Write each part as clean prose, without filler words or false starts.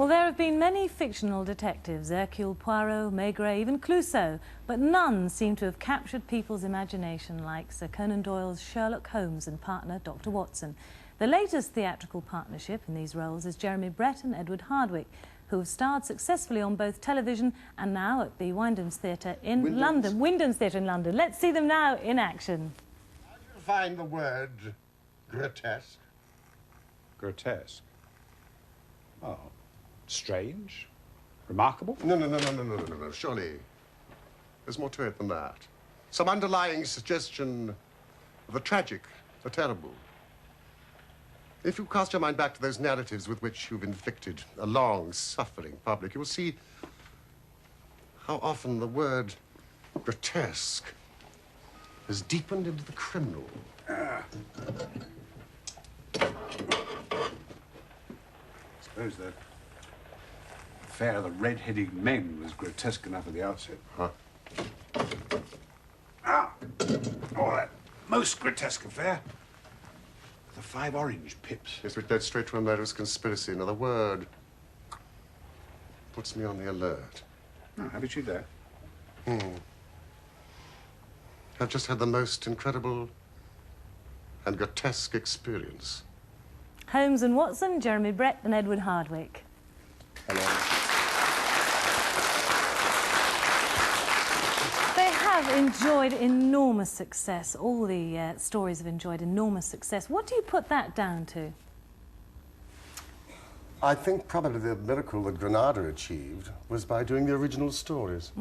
Well, there have been many fictional detectives, Hercule Poirot, Maigret, even Clouseau, but none seem to have captured people's imagination like Sir Conan Doyle's Sherlock Holmes and partner Dr. Watson. The latest theatrical partnership in these roles is Jeremy Brett and Edward Hardwicke, who have starred successfully on both television and now at the Wyndham's Theatre in London. Wyndham's Theatre in London. Let's see them now in action. How do you find the word grotesque? Grotesque? Oh, strange? Remarkable? No. Surely there's more to it than that. Some underlying suggestion of the tragic, the terrible. If you cast your mind back to those narratives with which you've inflicted a long, suffering public, you will see how often the word grotesque has deepened into the criminal. I suppose the affair of the red-headed men was grotesque enough at the outset. Huh? Oh, that most grotesque affair. The 5 orange pips. Yes, which led straight to a murderous conspiracy. Now, the word puts me on the alert. Oh, haven't you there? I've just had the most incredible and grotesque experience. Holmes and Watson, Jeremy Brett and Edward Hardwicke. Hello. They have enjoyed enormous success. All the stories have enjoyed enormous success. What do you put that down to? I think probably the miracle that Granada achieved was by doing the original stories.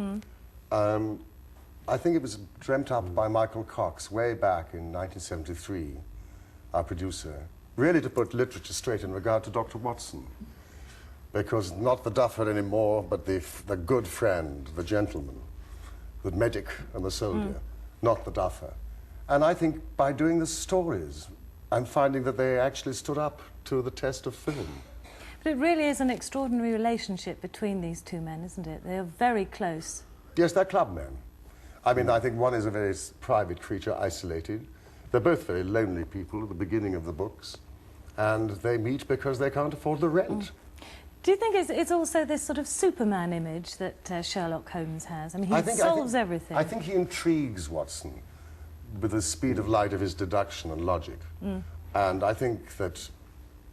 I think it was dreamt up by Michael Cox way back in 1973, our producer, really to put literature straight in regard to Dr. Watson. Because not the duffer anymore, but the good friend, the gentleman, the medic and the soldier, not the duffer. And I think by doing the stories, I'm finding that they actually stood up to the test of film. But it really is an extraordinary relationship between these two men, isn't it? They are very close. Yes, they're clubmen. I mean, I think one is a very private creature, isolated. They're both very lonely people at the beginning of the books, and they meet because they can't afford the rent. Do you think it's also this sort of Superman image that Sherlock Holmes has? I mean, he solves everything. I think he intrigues Watson with the speed of light of his deduction and logic. And I think that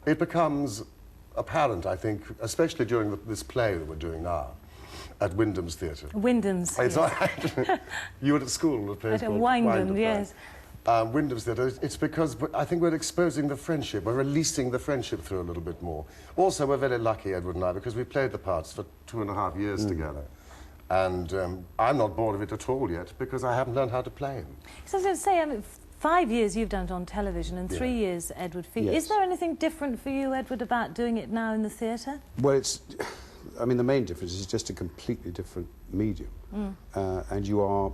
it becomes apparent, I think, especially during this play that we're doing now, at Wyndham's Theatre. Wyndham's, yes. You were at school at a place called Wyndham, yes. Wyndham's Theatre. It's because I think we're exposing the friendship, we're releasing the friendship through a little bit more. Also, we're very lucky, Edward and I, because we played the parts for 2.5 years together. And I'm not bored of it at all yet, because I haven't learned how to play him. So I was going to say, I mean, 5 years you've done it on television and 3 years, Edward, for you. Yes. Is there anything different for you, Edward, about doing it now in the theatre? Well, I mean, the main difference is just a completely different medium. And you are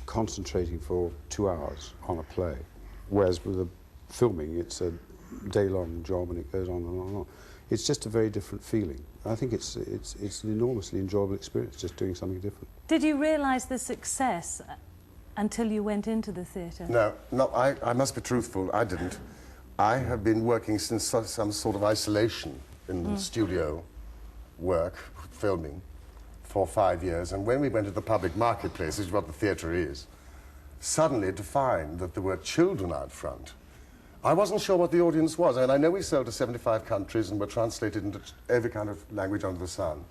concentrating for 2 hours on a play, whereas with the filming, it's a day-long job and it goes on and on and on. It's just a very different feeling. I think it's an enormously enjoyable experience, just doing something different. Did you realise the success until you went into the theatre? No, I must be truthful, I didn't. I have been working since some sort of isolation in studio work, filming, for 5 years, and when we went to the public marketplace, which is what the theatre is, suddenly to find that there were children out front, I wasn't sure what the audience was. And I know we sold to 75 countries and were translated into every kind of language under the sun.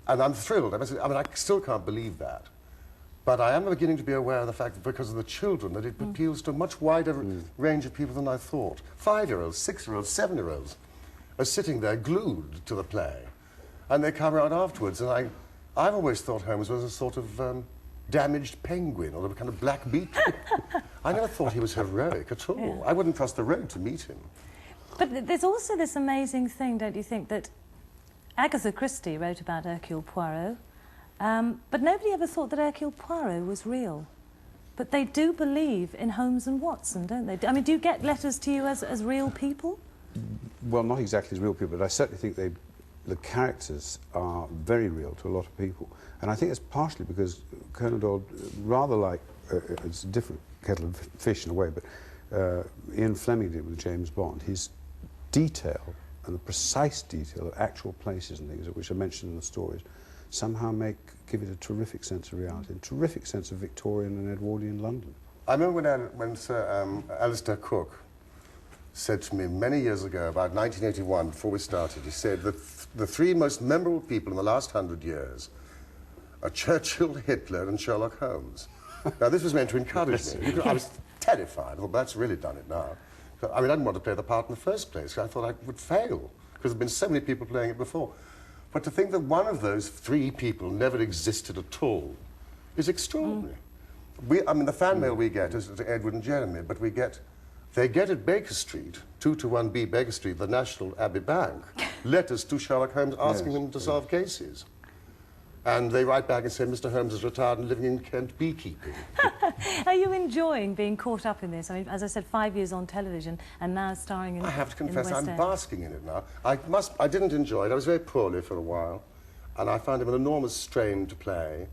And I'm thrilled. I mean, I still can't believe that. But I am beginning to be aware of the fact that because of the children, that it appeals to a much wider range of people than I thought. 5-year-olds, 6-year-olds, 7-year-olds are sitting there glued to the play. And they come around afterwards, and I've always thought Holmes was a sort of damaged penguin or a kind of black beetle. I never thought he was heroic at all. Yeah. I wouldn't cross the road to meet him. But there's also this amazing thing, don't you think, that Agatha Christie wrote about Hercule Poirot, but nobody ever thought that Hercule Poirot was real. But they do believe in Holmes and Watson, don't they? I mean, do you get letters to you as real people? Well, not exactly as real people, but I certainly think the characters are very real to a lot of people. And I think it's partially because Conan Doyle, rather like, it's a different kettle of fish in a way, but Ian Fleming did with James Bond, his detail and the precise detail of actual places and things which are mentioned in the stories somehow give it a terrific sense of reality, a terrific sense of Victorian and Edwardian London. I remember when Sir Alistair Cook said to me many years ago, about 1981, before we started, he said that the three most memorable people in the last 100 years are Churchill, Hitler and Sherlock Holmes. Now, this was meant to encourage me. I was terrified. I thought, that's really done it now. I mean, I didn't want to play the part in the first place. I thought I would fail, because there have been so many people playing it before. But to think that one of those three people never existed at all is extraordinary. I mean, the fan mail we get is to Edward and Jeremy, but they get at Baker Street, 221B Baker Street, the National Abbey Bank, letters to Sherlock Holmes asking them to solve cases. And they write back and say, Mr. Holmes is retired and living in Kent beekeeping. Are you enjoying being caught up in this? I mean, as I said, 5 years on television and now starring in I have to confess, I'm End. basking in it now. I didn't enjoy it. I was very poorly for a while, and I found him an enormous strain to play.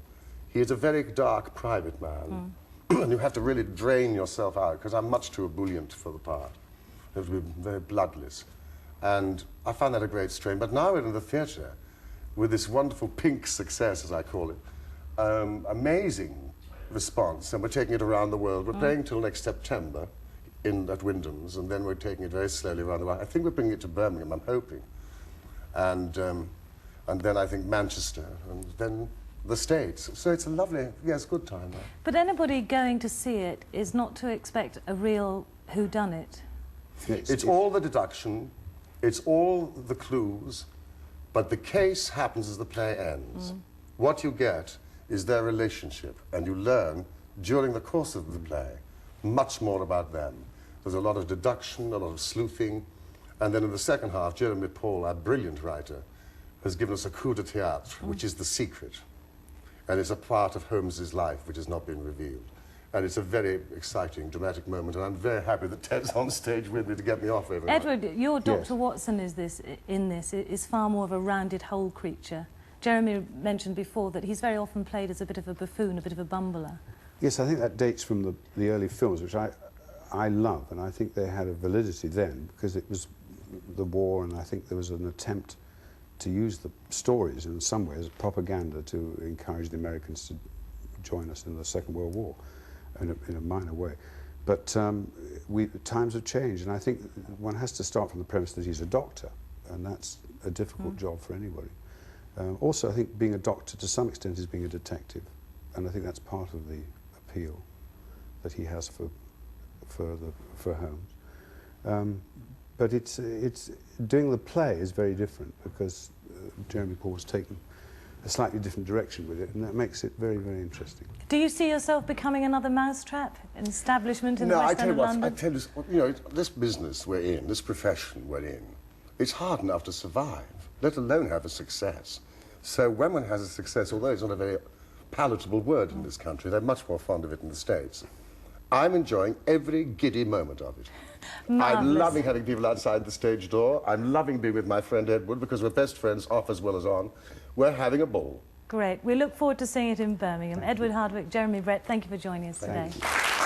He is a very dark, private man, and you have to really drain yourself out, because I'm much too ebullient for the part. You have to be very bloodless. And I found that a great strain. But now we're in the theatre, with this wonderful pink success, as I call it, amazing response, and we're taking it around the world. We're playing till next September at Wyndham's, and then we're taking it very slowly around the world. I think we're bringing it to Birmingham, I'm hoping. And then I think Manchester, and then the States. So it's a lovely, yes, good time. But anybody going to see it is not to expect a real whodunit. It's all the deduction, it's all the clues, but the case happens as the play ends. What you get is their relationship, and you learn, during the course of the play, much more about them. There's a lot of deduction, a lot of sleuthing, and then in the second half, Jeremy Paul, our brilliant writer, has given us a coup de théâtre, which is the secret. And it's a part of Holmes's life which has not been revealed. And it's a very exciting, dramatic moment, and I'm very happy that Ted's on stage with me to get me off every night. Edward, your Dr. Watson is far more of a rounded whole creature. Jeremy mentioned before that he's very often played as a bit of a buffoon, a bit of a bumbler. Yes, I think that dates from the early films, which I love, and I think they had a validity then, because it was the war, and I think there was an attempt to use the stories in some ways as propaganda to encourage the Americans to join us in the Second World War in a minor way. But times have changed, and I think one has to start from the premise that he's a doctor, and that's a difficult job for anybody. Also, I think being a doctor to some extent is being a detective, and I think that's part of the appeal that he has for Holmes. But it's doing the play is very different, because Jeremy Paul's taken a slightly different direction with it, and that makes it very, very interesting. Do you see yourself becoming another mousetrap, an establishment in the West End of London? No, I tell you what, you know, this business we're in, this profession we're in, it's hard enough to survive, let alone have a success. So when one has a success, although it's not a very palatable word in this country, they're much more fond of it in the States, I'm enjoying every giddy moment of it. Marvellous. I'm loving having people outside the stage door. I'm loving being with my friend Edward, because we're best friends off as well as on. We're having a ball. Great. We look forward to seeing it in Birmingham. Edward Hardwicke, Jeremy Brett, thank you for joining us today. Thank you.